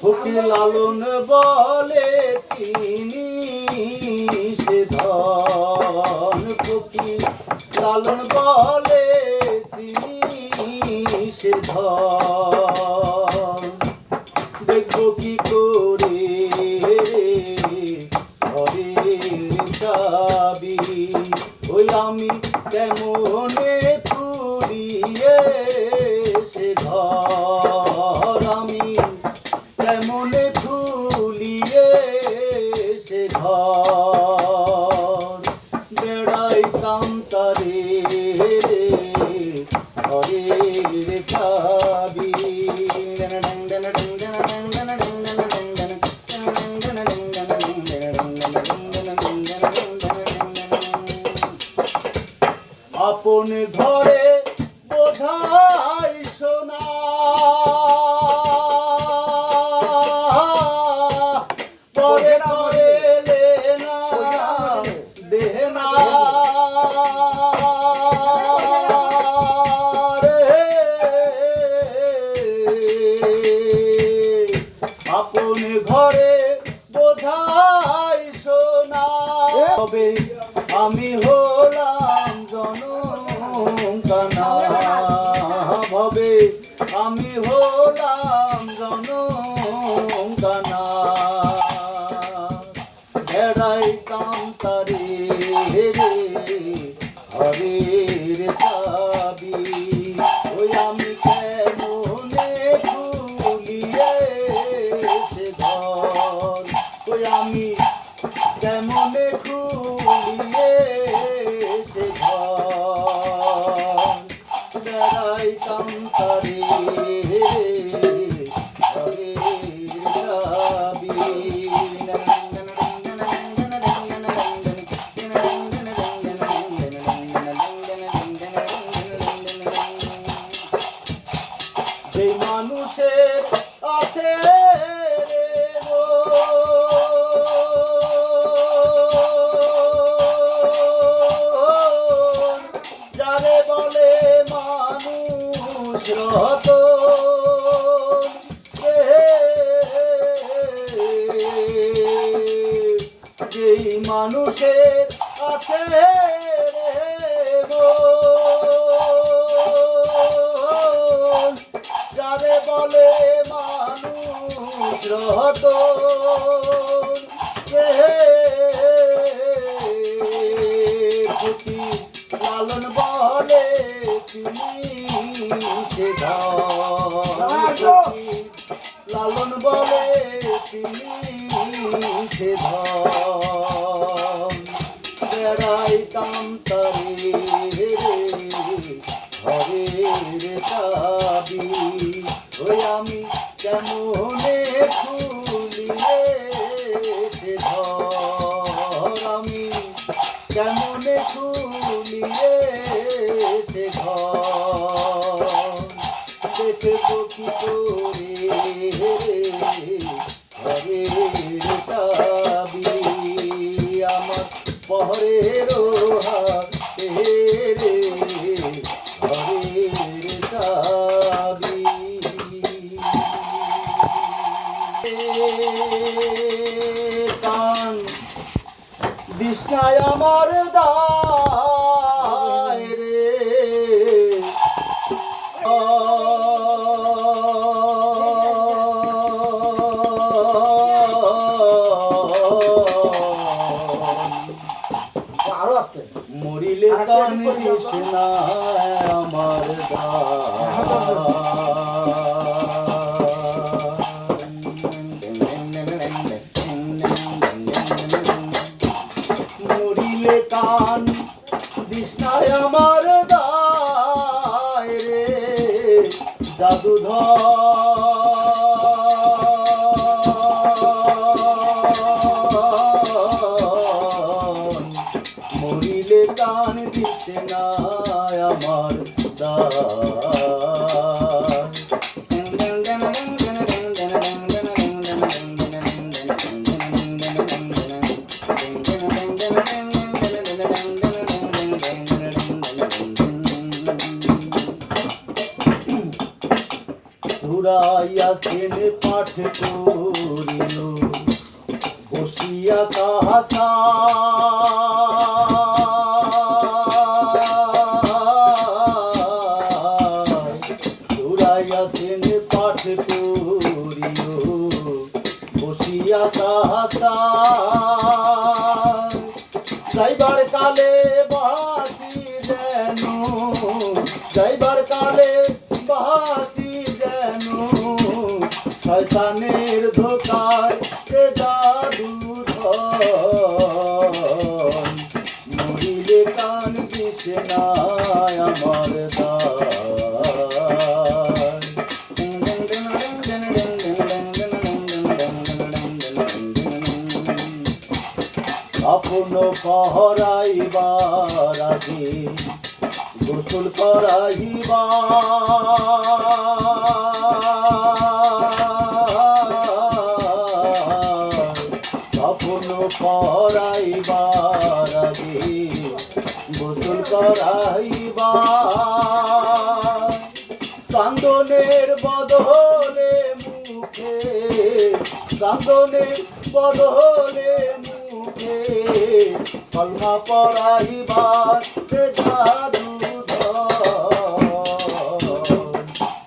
ফকির লালন বলে চিনি সে ধন, ফকির লালন বলে চিনি সে ধন। দেখবো কি করে ঘরের চাবি, ওই আমি কেমনে খুলিয়ে সে ঘর, আমি কেমনে খুলিয়ে সে ঘর। বেড়াইতাম তারে ঘরের চাবি, আপন ঘরে বোঝাই সোনা, পরে করে লেনা দেনা রে। আপন ঘরে বোঝাই সোনা, তবে আমি হলাম জনকানা ভবে, আমি হলাম জনকানা। বেড়াইতাম তারে ঘরের চাবি, ওই আমি কেমনে খুলিয়ে সে ঘর, ওই আমি কেমনে খুলিয়ে সে ঘর। বেড়াইতাম তারে ঘরের চাবি, যে মানুষের আছে যারে বলে মানুষ রতন, যেই মানুষের আছে যারে বলে মানুষ রতন, ফকির লালন বলে চিনি সে ধন, লালন বলে চিনি সে ধন। বেড়াইতাম তারে ঘরের চাবি, ওই আমি কেমনে খুলিয়ে সে ঘর, আমি কেমনে খুলিয়ে সে ঘর। দেখবো কি করে ঘরের চাবি, আমার পহরের হাতে ঘরের চাবি। কান দিশনায় আমার দায় রে, মরিলে কান দিশনায় আমার মরিলে কান দিশনায় আমার দায় রে, জাদুধর মরিলে কান দিশনায় আমার দায়। ইয়াসিন পাঠ করিল বসিয়া কাহাসা সূরা ইয়াসিন পাঠ করিল বসিয়া কাহাসা যাইবার কালে বাঁচি যেন যাইবার কালে বাঁচি যেন শয়তানের ধোকায় এ জাদু মরিলে কান দিছে না আমার আপন পহরাইবার আগে গোসল করাইবার আপন পহরাইবার আগে গোসল করাইবার কান্দনের বদলে মুখে কান্দনের বদলে মুখে কলমা পড়াইবার জাদু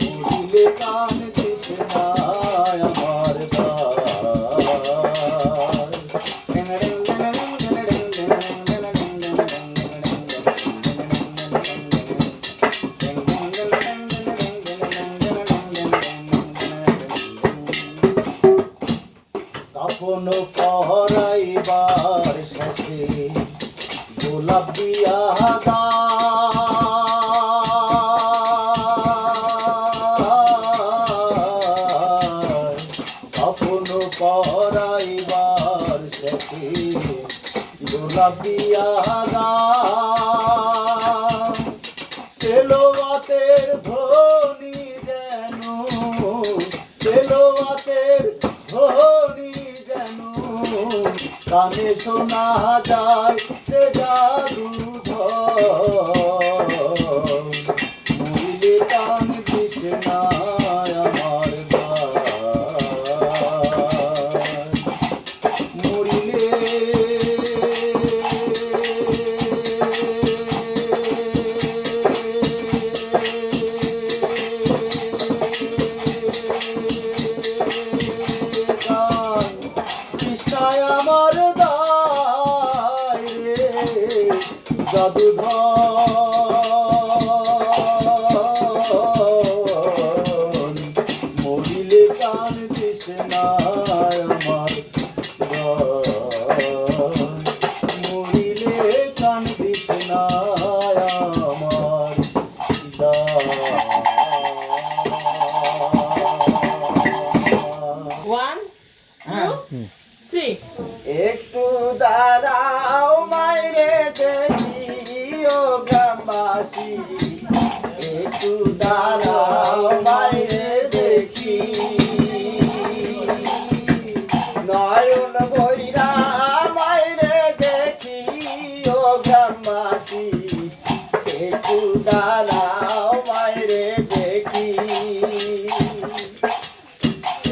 মরিলে কান দিছে না আমার আপন পহরাইবার শেষে গোলাপ দিয়া আপন পহরাইবার শেষে গোলাপ দিয়া তেলোয়াতের ধ্বনি যেন তেলোয়াতের ধ্বনি যেন কানে শোনা যায় সে জাদু মরিলে কান দিছে না আমার মরিলে আমার দায় রে জাদুধর মরিলে কান দিছে না আমার মরিলে কান দিছে না আমার One, two, three. একটু দাঁড়াও মাইরে দেখি ও গ্রামবাসী একটু দাঁড়াও মাইরে দেখি নয়ন বৈরা মাইরে দেখি ও গ্রামবাসী একটু দাঁড়াও মাইরে দেখি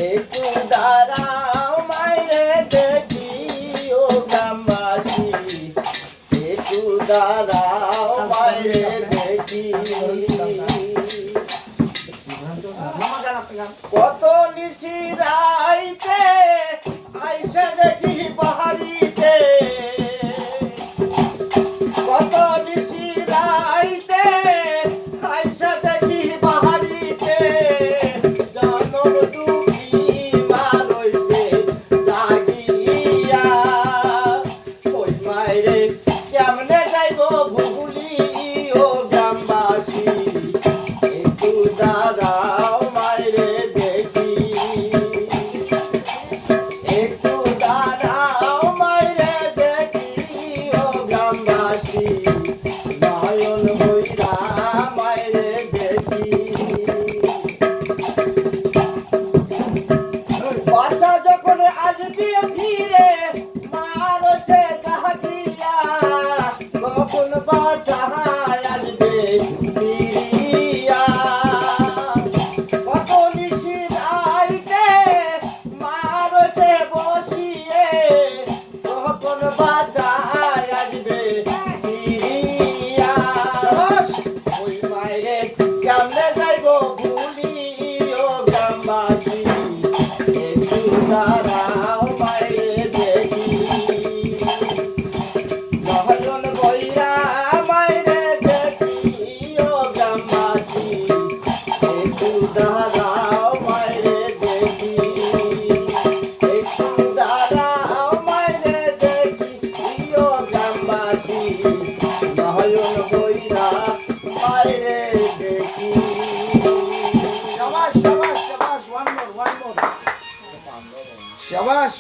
একটু দাঁড়াও মাইরে দেখি ও গ্রামবাসী একটু দাঁড়াও মাইরে দেখি কত নিশি রাইতে আইসা দেখি বাহারিতে কত নিশি রাইতে আইসা দেখি বাহারিতে জানর দুঃখী মা রইছে জাগিয়া ওই মাইরে কেমনে যাইব ভুলি ও নয়ন বইরা বাইরে দেখি। শাবাশ শাবাশ শাবাশ, ওয়ান মোর শাবাশ।